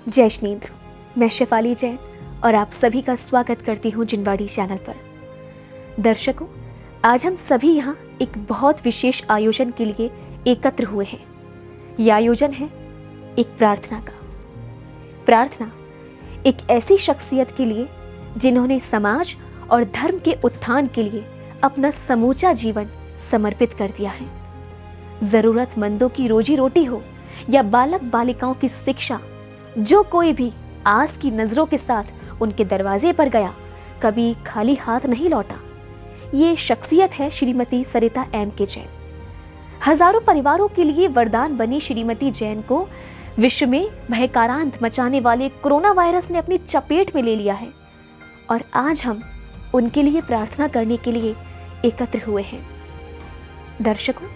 जय श्रीन्द्र। मैं शेफाली जैन और आप सभी का स्वागत करती हूँ जिनवाड़ी चैनल पर। दर्शकों, आज हम सभी यहाँ एक बहुत विशेष आयोजन के लिए एकत्र हुए हैं। यह आयोजन है एक प्रार्थना का। प्रार्थना एक ऐसी शख्सियत के लिए जिन्होंने समाज और धर्म के उत्थान के लिए अपना समूचा जीवन समर्पित कर दिया है। जरूरतमंदों की रोजी रोटी हो या बालक बालिकाओं की शिक्षा, जो कोई भी आस की नजरों के साथ उनके दरवाजे पर गया, कभी खाली हाथ नहीं लौटा। ये शख्सियत है श्रीमती सरिता एम के जैन। हजारों परिवारों के लिए वरदान बनी श्रीमती जैन को विश्व में भयकारांत मचाने वाले कोरोना वायरस ने अपनी चपेट में ले लिया है और आज हम उनके लिए प्रार्थना करने के लिए एकत्र हुए हैं। दर्शकों,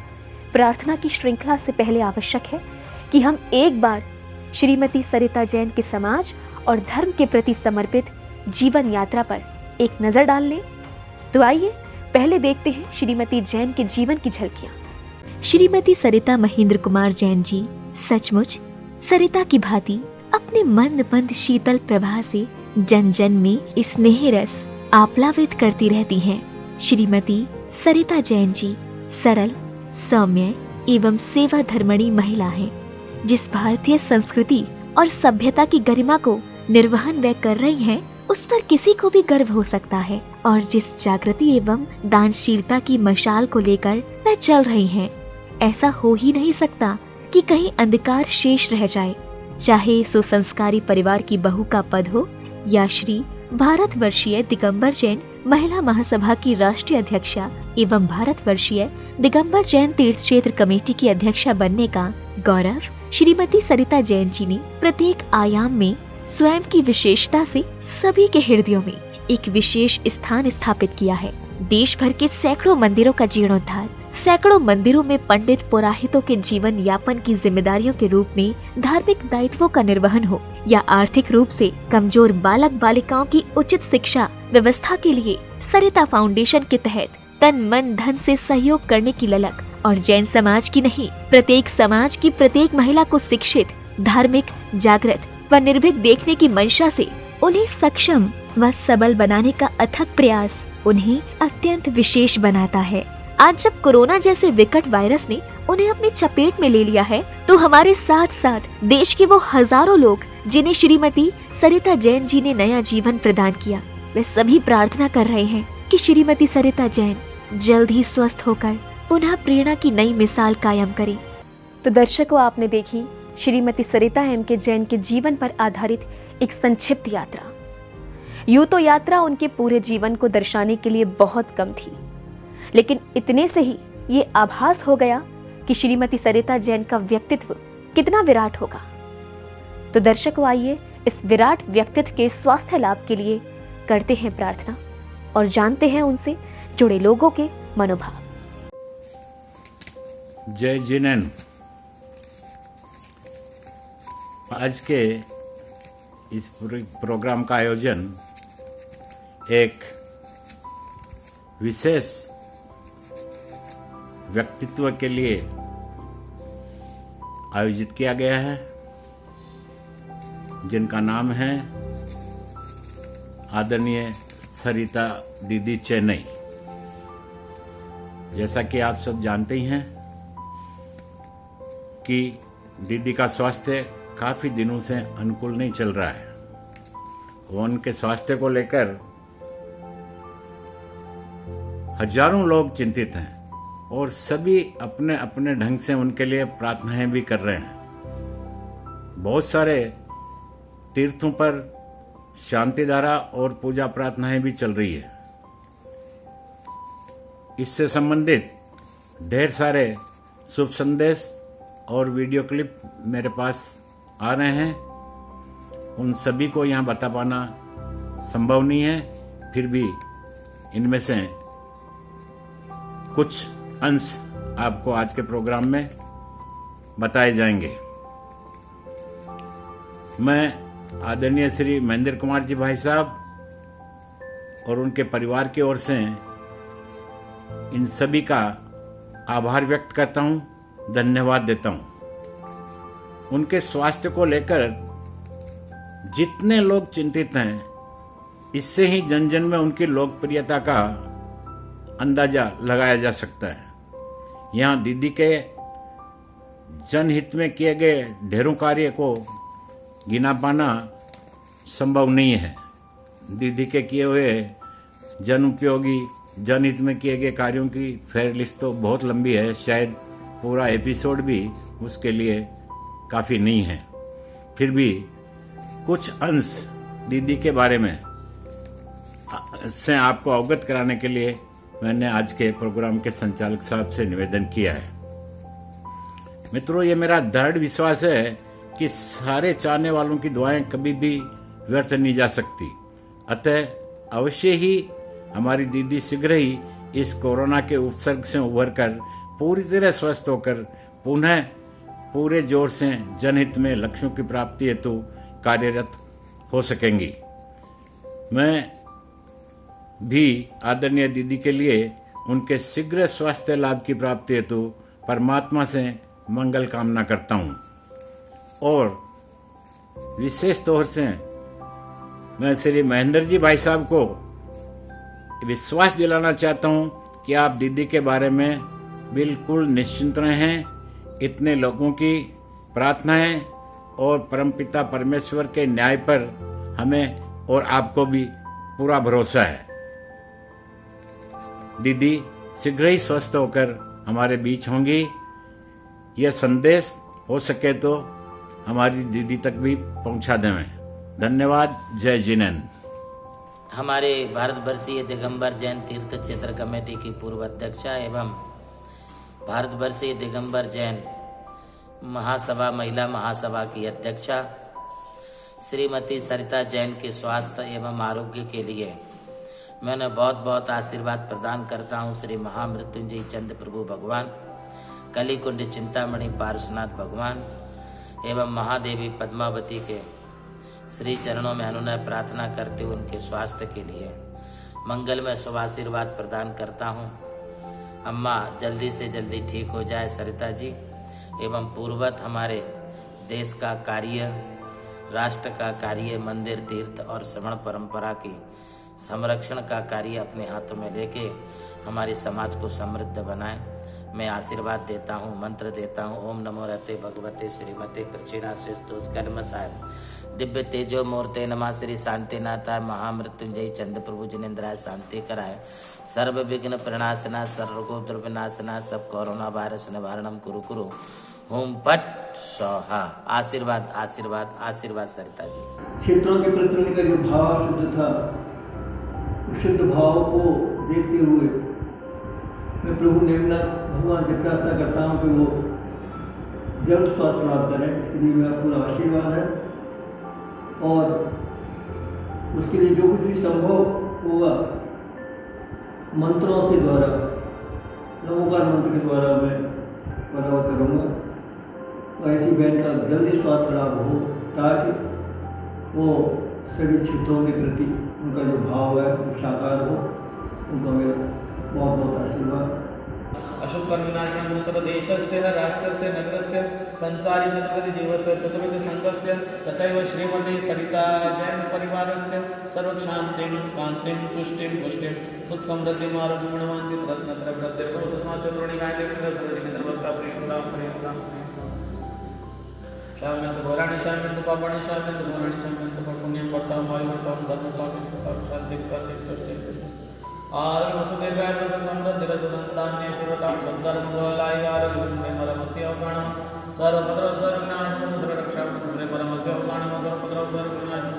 प्रार्थना की श्रृंखला से पहले आवश्यक है कि हम एक बार श्रीमती सरिता जैन के समाज और धर्म के प्रति समर्पित जीवन यात्रा पर एक नजर डाल लें। तो आइए पहले देखते हैं श्रीमती जैन के जीवन की झलकियां। श्रीमती सरिता महेंद्र कुमार जैन जी सचमुच सरिता की भांति अपने मंद मंद शीतल प्रभा से जन जन में स्नेह रस आप्लावित करती रहती हैं। श्रीमती सरिता जैन जी सरल, सौम्य एवं सेवा धर्मणी महिला हैं, जिस भारतीय संस्कृति और सभ्यता की गरिमा को निर्वहन वे कर रही हैं, उस पर किसी को भी गर्व हो सकता है। और जिस जागृति एवं दानशीलता की मशाल को लेकर वे चल रही हैं, ऐसा हो ही नहीं सकता कि कहीं अंधकार शेष रह जाए। चाहे सुसंस्कारी परिवार की बहू का पद हो या श्री भारतवर्षीय दिगंबर जैन महिला महासभा की राष्ट्रीय अध्यक्षा एवं भारतवर्षीय दिगंबर जैन तीर्थ क्षेत्र कमेटी की अध्यक्षा बनने का गौरव श्रीमती सरिता जैन जी ने प्रत्येक आयाम में स्वयं की विशेषता से सभी के हृदयों में एक विशेष स्थान स्थापित किया है। देश भर के सैकड़ों मंदिरों का जीर्णोद्धार, सैकड़ों मंदिरों में पंडित पुरोहितों के जीवन यापन की जिम्मेदारियों के रूप में धार्मिक दायित्वों का निर्वहन हो या आर्थिक रूप से कमजोर बालक बालिकाओं की उचित शिक्षा व्यवस्था के लिए सरिता फाउंडेशन के तहत तन मन धन से सहयोग करने की ललक और जैन समाज की नहीं, प्रत्येक समाज की प्रत्येक महिला को शिक्षित, धार्मिक, जागृत व निर्भीक देखने की मंशा से उन्हें सक्षम व सबल बनाने का अथक प्रयास उन्हें अत्यंत विशेष बनाता है। आज जब कोरोना जैसे विकट वायरस ने उन्हें अपनी चपेट में ले लिया है, तो हमारे साथ साथ देश के वो हजारों लोग जिन्हें श्रीमती सरिता जैन जी ने नया जीवन प्रदान किया, वे सभी प्रार्थना कर रहे हैं कि श्रीमती सरिता जैन जल्द ही स्वस्थ होकर पुनः प्रेरणा की नई मिसाल कायम करें। तो दर्शकों, आपने देखी श्रीमती सरिता एम के जैन के जीवन पर आधारित एक संक्षिप्त यात्रा। यूं तो यात्रा उनके पूरे जीवन को दर्शाने के लिए बहुत कम थी, लेकिन इतने से ही ये आभास हो गया कि श्रीमती सरिता जैन का व्यक्तित्व कितना विराट होगा। तो दर्शकों, आइए इस विराट व्यक्तित्व के स्वास्थ्य लाभ के लिए करते हैं प्रार्थना और जानते हैं उनसे जुड़े लोगों के मनोभाव। जय जिनेन। आज के इस प्रोग्राम का आयोजन एक विशेष व्यक्तित्व के लिए आयोजित किया गया है, जिनका नाम है आदरणीय सरिता दीदी चेन्नई। जैसा कि आप सब जानते ही हैं कि दीदी का स्वास्थ्य काफी दिनों से अनुकूल नहीं चल रहा है। वो उनके स्वास्थ्य को लेकर हजारों लोग चिंतित हैं और सभी अपने अपने ढंग से उनके लिए प्रार्थनाएं भी कर रहे हैं। बहुत सारे तीर्थों पर शांति धारा और पूजा प्रार्थनाएं भी चल रही है। इससे संबंधित ढेर सारे शुभ संदेश और वीडियो क्लिप मेरे पास आ रहे हैं। उन सभी को यहाँ बता पाना संभव नहीं है, फिर भी इनमें से कुछ अंश आपको आज के प्रोग्राम में बताए जाएंगे। मैं आदरणीय श्री महेंद्र कुमार जी भाई साहब और उनके परिवार की ओर से इन सभी का आभार व्यक्त करता हूं, धन्यवाद देता हूं। उनके स्वास्थ्य को लेकर जितने लोग चिंतित हैं, इससे ही जन जन में उनकी लोकप्रियता का अंदाजा लगाया जा सकता है। यहाँ दीदी के जनहित में किए गए ढेरों कार्य को गिना पाना संभव नहीं है। दीदी के किए हुए जन उपयोगी जनहित में किए गए कार्यों की फेयर लिस्ट तो बहुत लंबी है, शायद पूरा एपिसोड भी उसके लिए काफी नहीं है। फिर भी कुछ अंश दीदी के बारे में से आपको अवगत कराने के लिए मैंने आज के प्रोग्राम के संचालक साहब से निवेदन किया है। मित्रों, ये मेरा दृढ़ विश्वास है कि सारे चाहने वालों की दुआएं कभी भी व्यर्थ नहीं जा सकती। अतः अवश्य ही हमारी दीदी शीघ्र ही इस कोरोना के उपसर्ग से उभरकर पूरी तरह स्वस्थ होकर पुनः पूरे जोर से जनहित में लक्ष्यों की प्राप्ति हेतु कार्यरत हो सकेंगी। मैं भी आदरणीय दीदी के लिए उनके शीघ्र स्वास्थ्य लाभ की प्राप्ति हेतु परमात्मा से मंगल कामना करता हूं और विशेष तौर से मैं श्री महेंद्र जी भाई साहब को विश्वास दिलाना चाहता हूं कि आप दीदी के बारे में बिल्कुल निश्चिंत रहें। इतने लोगों की प्रार्थनाएं और परमपिता परमेश्वर के न्याय पर हमें और आपको भी पूरा भरोसा है। दीदी शीघ्र ही स्वस्थ होकर हमारे बीच होंगी। यह संदेश हो सके तो हमारी दीदी तक भी पहुंचा दें। धन्यवाद। जय जिनेन्द्र। हमारे भारतवर्षीय दिगंबर जैन तीर्थ क्षेत्र कमेटी की पूर्व अध्यक्षा एवं भारतवर्षीय दिगंबर जैन महासभा महिला महासभा की अध्यक्षा श्रीमती सरिता जैन के स्वास्थ्य एवं आरोग्य के लिए मैं उन्हें बहुत बहुत आशीर्वाद प्रदान करता हूँ। श्री महामृत्युंजय चंद्र प्रभु भगवान, कलिकुंड चिंतामणि पार्श्वनाथ भगवान एवं महादेवी पद्मावती के श्री चरणों में अनुनय प्रार्थना करते हुए उनके स्वास्थ्य के लिए मंगलमय शुभ आशीर्वाद प्रदान करता हूँ। अम्मा जल्दी से जल्दी ठीक हो जाए सरिता जी, एवं पूर्वत हमारे देश का कार्य, राष्ट्र का कार्य, मंदिर तीर्थ और श्रवण परंपरा की संरक्षण का कार्य अपने हाथों में लेके हमारे समाज को समृद्ध बनाए। मैं आशीर्वाद देता हूँ, मंत्र देता हूँ। ओम नमो रहते भगवते श्रीमते प्रचीणा कर्मसाय दिव्य तेजो मूर्ते नमः श्री शांतिनाथाय महामृत्युंजय चंद्र प्रभु जिनेन्द्राय शांति कराए सर्व विघ्न प्रणाशना सर्वगोत्र विनाशना सब कोरोना वायरस निवारणम कुरु कुरु ओम पट स्वाहा। आशीर्वाद आशीर्वाद आशीर्वाद सरिता जी। क्षेत्रों के प्रति उनका जो भाव शुद्ध था, उस शुद्ध भाव को देखते हुए मैं प्रभु नेमनाथ भगवान से प्रार्थना करता हूँ कि वो जल्द स्वास्थ्य लाभ करें। इसके लिए मेरा पूरा आशीर्वाद है और उसके लिए जो कुछ भी संभव होगा मंत्रों के द्वारा, नमोकार मंत्र के द्वारा मैं बराबर करूँगा और ऐसी बहन का जल्दी स्वास्थ्य लाभ हो ताकि वो सभी क्षेत्रों के प्रति उनका जो भाव है वो साकार हो। उनका मेरा बहुत बहुत आशीर्वाद। अशुभकर्मनाशनं सर्वदेशस्य राष्ट्रस्य नगरस्य संसारी चतुर्विध जीवस्य चतुर्विध संघस्य तथैव श्रीमती सरिता जैन परिवारस्य सर्वशान्तिं कान्तिं तुष्टिं पुष्टिं सुख समृद्धिं आरोग्यं गुणवन्तिं रत्नत्रयवृद्धिर्भवतु तस्मात् चतुर्णिकाय देवता प्रियतां शाम्यन्तु घोराणि शाम्यन्तु पापाणि शाम्यन्तु घोराणि शाम्यन्तु पुण्यं वर्तां वायुं वर्तां धर्मं पापिं शान्तिं कर्तिं तुष्टिं आरोग्य वसुदेवाय समृद्धि रसदंतान्ये सुरतां सद्धर्म गोलाय आरोग्यं परमस्य अवसानं सर्वपत्र सर्वज्ञानं सर्वरक्षां परमस्य अवसानं सर्वपत्र सर्वज्ञानं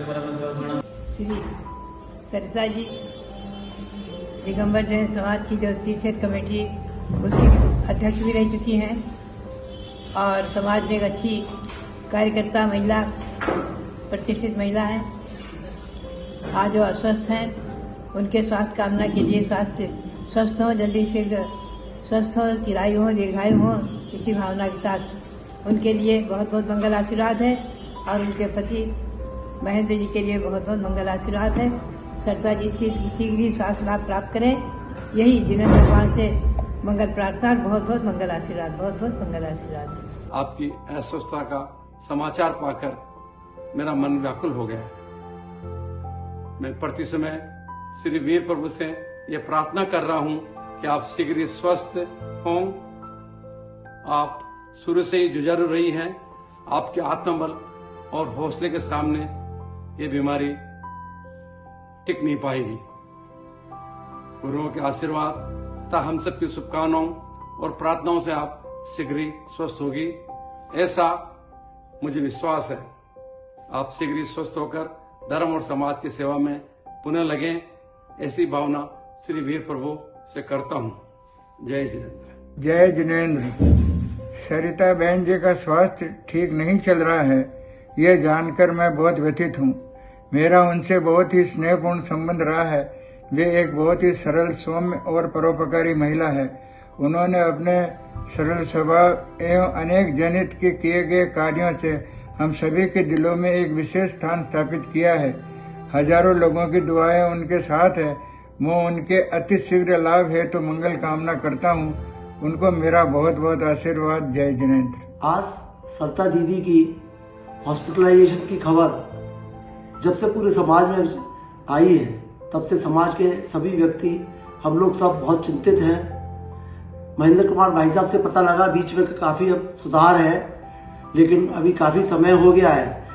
परमस्य अवसानं। श्री सरिता जी दिगंबर जैन समाज की जो तीर्थ कमेटी उसकी अध्यक्ष भी रह चुकी हैं और समाज में एक अच्छी कार्यकर्ता महिला, प्रतिष्ठित महिला हैं। आज जो अस्वस्थ हैं उनके स्वास्थ्य कामना के लिए स्वस्थ हों, जल्दी शीघ्र स्वस्थ हों, चिरायु हों, दीर्घायु हों, इसी भावना के साथ उनके लिए बहुत बहुत मंगल आशीर्वाद है और उनके पति महेंद्र जी के लिए बहुत बहुत मंगल आशीर्वाद है। सरिता जी शीघ्र ही स्वास्थ्य लाभ प्राप्त करें, यही जिनेन्द्र भगवान से मंगल प्रार्थना। बहुत बहुत मंगल आशीर्वाद, बहुत बहुत मंगल आशीर्वाद। आपकी अस्वस्थता का समाचार पाकर मेरा मन व्याकुल हो गया है। मैं प्रति समय श्री वीर प्रभु से यह प्रार्थना कर रहा हूं कि आप शीघ्र ही स्वस्थ हों। आप शुरू से ही जुझारू रही हैं। आपके आत्मबल और हौसले के सामने ये बीमारी टिक नहीं पाएगी। गुरुओं के आशीर्वाद तथा हम सबकी शुभकामनाओं और प्रार्थनाओं से आप शीघ्र ही स्वस्थ होगी, ऐसा मुझे विश्वास है। आप शीघ्र ही स्वस्थ होकर धर्म और समाज की सेवा में पुनः लगें, ऐसी भावना श्री वीर प्रभु से करता हूं। जय जिनेंद्र। जय जिनेंद्र। सरिता बहन जी का स्वास्थ्य ठीक नहीं चल रहा है, यह जानकर मैं बहुत व्यथित हूँ। मेरा उनसे बहुत ही स्नेहपूर्ण संबंध रहा है। वे एक बहुत ही सरल, सौम्य और परोपकारी महिला है। उन्होंने अपने सरल स्वभाव एवं अनेक जनहित के किए गए कार्यों से हम सभी के दिलों में एक विशेष स्थान स्थापित किया है। हजारों लोगों की दुआएं उनके साथ है। मैं उनके अति शीघ्र लाभ है तो मंगल कामना करता हूँ। उनको मेरा बहुत बहुत आशीर्वाद। जय जिनेंद्र। आज सरिता दीदी की हॉस्पिटलाइजेशन की खबर जब से पूरे समाज में आई है, तब से समाज के सभी व्यक्ति, हम लोग सब बहुत चिंतित हैं। महेंद्र कुमार भाई साहब से पता लगा बीच में काफी अब सुधार है, लेकिन अभी काफी समय हो गया है।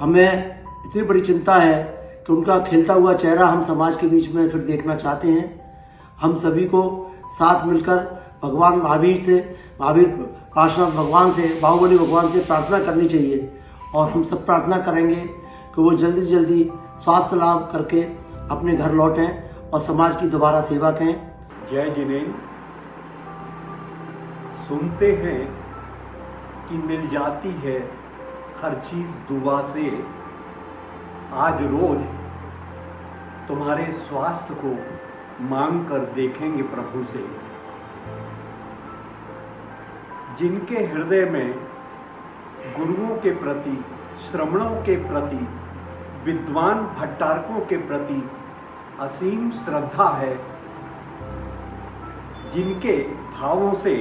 हमें इतनी बड़ी चिंता है कि उनका खिलता हुआ चेहरा हम समाज के बीच में फिर देखना चाहते हैं। हम सभी को साथ मिलकर भगवान महावीर काशनाथ भगवान से, बाहुबली भगवान से प्रार्थना करनी चाहिए और हम सब प्रार्थना करेंगे कि वो जल्दी जल्दी स्वास्थ्य लाभ करके अपने घर लौटें और समाज की दोबारा सेवा करें। जय जिनेंद्र। सुनते हैं कि मिल जाती है हर चीज दुआ से। आज रोज तुम्हारे स्वास्थ्य को मांग कर देखेंगे प्रभु से। जिनके हृदय में गुरुओं के प्रति, श्रमणों के प्रति, विद्वान भट्टारकों के प्रति असीम श्रद्धा है, जिनके भावों से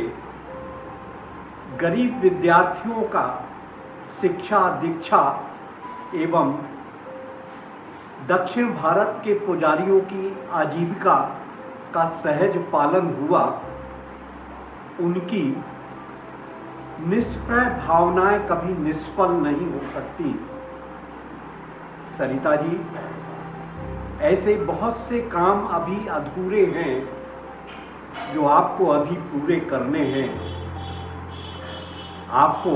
गरीब विद्यार्थियों का शिक्षा दीक्षा एवं दक्षिण भारत के पुजारियों की आजीविका का सहज पालन हुआ, उनकी निष्प्रय भावनाएं कभी निष्फल नहीं हो सकती। सरिता जी, ऐसे बहुत से काम अभी अधूरे हैं जो आपको अभी पूरे करने हैं। आपको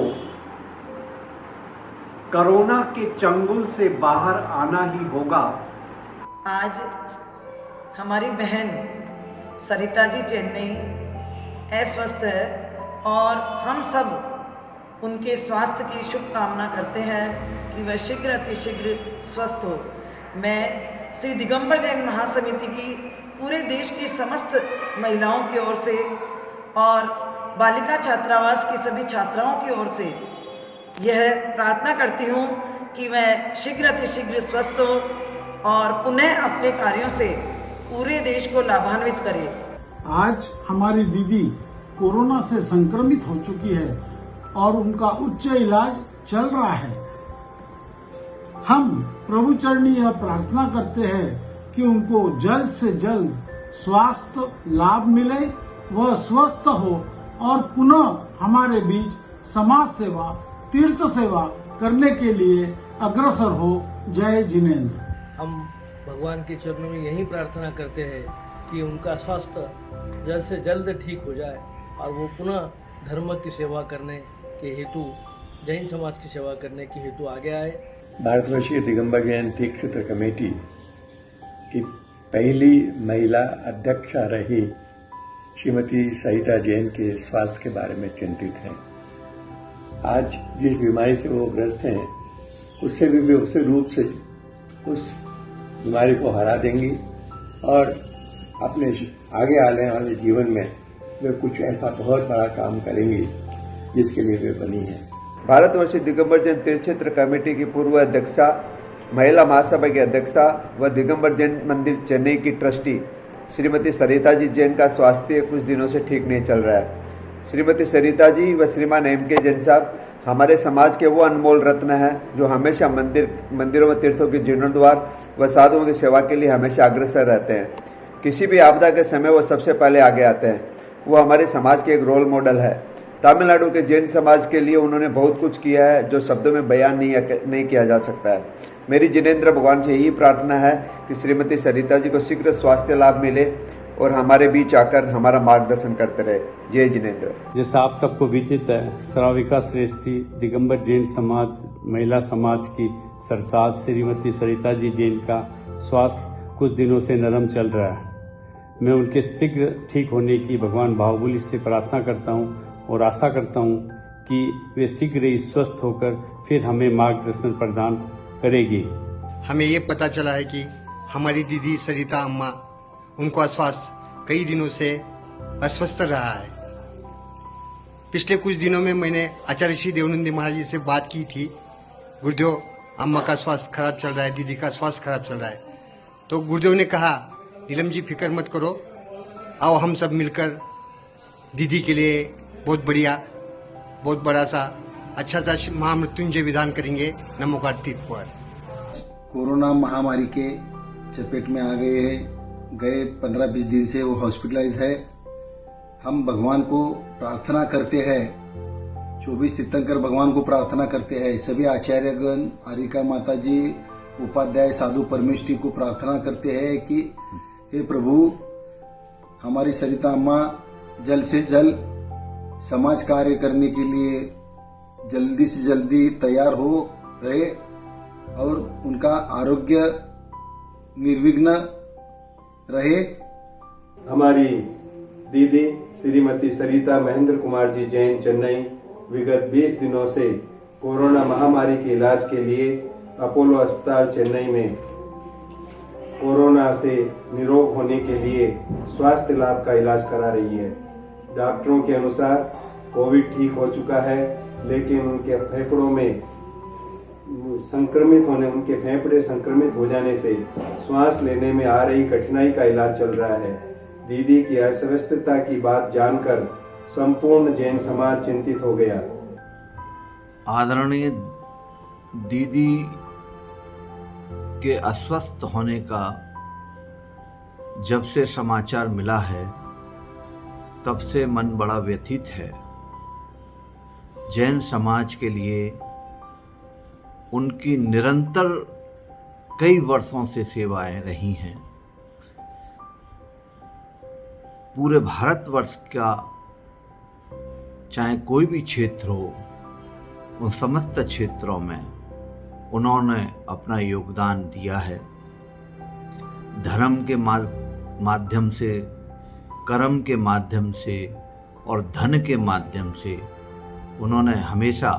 कोरोना के चंगुल से बाहर आना ही होगा। आज हमारी बहन सरिता जी चेन्नई अस्वस्थ है और हम सब उनके स्वास्थ्य की शुभकामना करते हैं कि वह शीघ्र अतिशीघ्र स्वस्थ हो। मैं श्री दिगंबर जैन महासमिति की पूरे देश की समस्त महिलाओं की ओर से और बालिका छात्रावास की सभी छात्राओं की ओर से यह प्रार्थना करती हूँ कि वह शीघ्र अतिशीघ्र स्वस्थ हो और पुनः अपने कार्यों से पूरे देश को लाभान्वित करे। आज हमारी दीदी कोरोना से संक्रमित हो चुकी है और उनका उच्च इलाज चल रहा है। हम प्रभु चरणी यह प्रार्थना करते हैं कि उनको जल्द से जल्द स्वास्थ्य लाभ मिले, वह स्वस्थ हो और पुनः हमारे बीच समाज सेवा, तीर्थ सेवा करने के लिए अग्रसर हो। जय जिनेंद्र। हम भगवान के चरणों में यही प्रार्थना करते हैं कि उनका स्वास्थ्य जल्द से जल्द ठीक हो जाए और वो पुनः धर्म की सेवा करने के हेतु, जैन समाज की सेवा करने के हेतु आगे आए। भारतवर्षीय दिगंबर जैन तीर्थ क्षेत्र कमेटी की पहली महिला अध्यक्षा रही श्रीमती सरिता जैन के स्वास्थ्य के बारे में चिंतित हैं। आज जिस बीमारी से वो ग्रस्त हैं, उससे भी वे उस रूप से उस बीमारी को हरा देंगी और अपने आगे आने वाले जीवन में वे कुछ ऐसा बहुत बड़ा काम करेंगी जिसके लिए वे बनी हैं। भारतवर्षीय दिगंबर जैन तीर्थ क्षेत्र कमेटी की पूर्व अध्यक्षा, महिला महासभा की अध्यक्षा व दिगंबर जैन मंदिर चेन्नई की ट्रस्टी श्रीमती सरिता जी जैन का स्वास्थ्य कुछ दिनों से ठीक नहीं चल रहा है। श्रीमती सरिता जी व श्रीमान एम के जैन साहब हमारे समाज के वो अनमोल रत्न हैं जो हमेशा मंदिरों व तीर्थों के जीर्णोद्धार व साधुओं की सेवा के लिए हमेशा अग्रसर रहते हैं। किसी भी आपदा के समय वो सबसे पहले आगे आते हैं। वो हमारे समाज के एक रोल मॉडल है। तमिलनाडु के जैन समाज के लिए उन्होंने बहुत कुछ किया है जो शब्दों में बयान नहीं किया जा सकता है। मेरी जिनेंद्र भगवान से यही प्रार्थना है कि श्रीमती सरिता जी को शीघ्र स्वास्थ्य लाभ मिले और हमारे बीच आकर हमारा मार्गदर्शन करते रहे। जय जिनेंद्र। जैसा आप सबको विदित है, श्राविका श्रेष्ठी दिगंबर जैन समाज महिला समाज की सरताज श्रीमती सरिता जी जैन का स्वास्थ्य कुछ दिनों से नरम चल रहा है। मैं उनके शीघ्र ठीक होने की भगवान बाहुबली से प्रार्थना करता हूँ और आशा करता हूँ कि वे शीघ्र ही स्वस्थ होकर फिर हमें मार्गदर्शन प्रदान करेगी। हमें ये पता चला है कि हमारी दीदी सरिता अम्मा, उनका स्वास्थ्य कई दिनों से अस्वस्थ रहा है। पिछले कुछ दिनों में मैंने आचार्य श्री देवानंद महाराज जी से बात की थी। गुरुदेव, अम्मा का स्वास्थ्य खराब चल रहा है, दीदी का स्वास्थ्य खराब चल रहा है। तो गुरुदेव ने कहा, नीलम जी फिक्र मत करो, आओ हम सब मिलकर दीदी के लिए बहुत बड़ा सा अच्छा सा महामृत्युंजय विधान करेंगे नमोकार तीर्थ पर। कोरोना महामारी के चपेट में आ गए हैं। गए 15-20 दिन से वो हॉस्पिटलाइज है। हम भगवान को प्रार्थना करते हैं, 24 तीर्थंकर भगवान को प्रार्थना करते हैं। सभी आचार्यगण, आरिका माता जी, उपाध्याय, साधु परमेष्ठी को प्रार्थना करते हैं कि हे प्रभु, हमारी सरिता अम्मा जल्द से जल्द समाज कार्य करने के लिए जल्दी से जल्दी तैयार हो रहे और उनका आरोग्य निर्विघ्न रहे। हमारी दीदी श्रीमती सरिता महेंद्र कुमार जी जैन चेन्नई विगत 20 दिनों से कोरोना महामारी के इलाज के लिए अपोलो अस्पताल चेन्नई में कोरोना से निरोग होने के लिए स्वास्थ्य लाभ का इलाज करा रही है। डॉक्टरों के अनुसार कोविड ठीक हो चुका है, लेकिन उनके फेफड़ों में उनके फेफड़े संक्रमित हो जाने से श्वास लेने में आ रही कठिनाई का इलाज चल रहा है। दीदी की अस्वस्थता की बात जानकर संपूर्ण जैन समाज चिंतित हो गया। आदरणीय दीदी के अस्वस्थ होने का जब से समाचार मिला है, तब से मन बड़ा व्यथित है। जैन समाज के लिए उनकी निरंतर कई वर्षों से सेवाएं रही हैं। पूरे भारतवर्ष का चाहे कोई भी क्षेत्र हो, उन समस्त क्षेत्रों में उन्होंने अपना योगदान दिया है। धर्म के माध्यम से, कर्म के माध्यम से और धन के माध्यम से उन्होंने हमेशा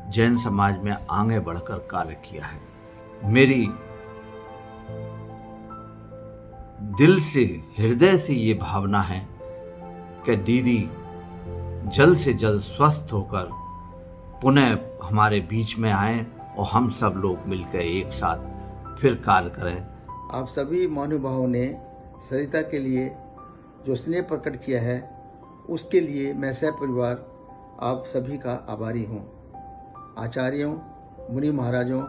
जैन समाज में आगे बढ़कर कार्य किया है। मेरी दिल से, हृदय से ये भावना है कि दीदी जल्द से जल्द स्वस्थ होकर पुनः हमारे बीच में आए और हम सब लोग मिलकर एक साथ फिर कार्य करें। आप सभी महानुभावों ने सरिता के लिए जो स्नेह प्रकट किया है, उसके लिए मैं सह परिवार आप सभी का आभारी हूँ। आचार्यों, मुनि महाराजों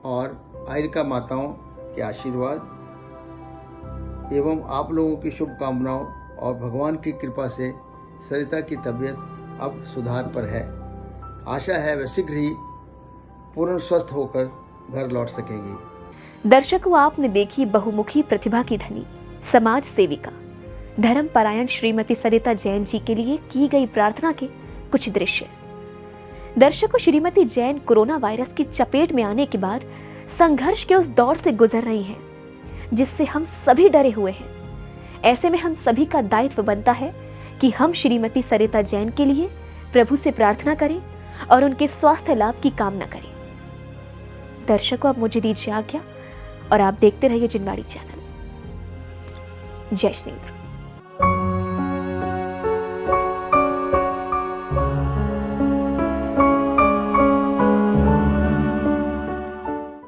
और आयरिका माताओं के आशीर्वाद एवं आप लोगों की शुभकामनाओं और भगवान की कृपा से सरिता की तबीयत अब सुधार पर है। आशा है वह शीघ्र ही पूर्ण स्वस्थ होकर घर लौट सकेंगी। दर्शकों, आपने देखी बहुमुखी प्रतिभा की धनी, समाज सेविका, धर्मपरायण श्रीमती सरिता जैन जी के लिए की गई प्रार्थना के कुछ दृश्य। दर्शकों, श्रीमती जैन कोरोना वायरस की चपेट में आने के बाद संघर्ष के उस दौर से गुजर रही हैं जिससे हम सभी डरे हुए हैं। ऐसे में हम सभी का दायित्व बनता है कि हम श्रीमती सरिता जैन के लिए प्रभु से प्रार्थना करें और उनके स्वास्थ्य लाभ की कामना करें। दर्शकों, अब मुझे दीजिए आज्ञा और आप देखते रहिए जिनवाड़ी चैनल। जय श्री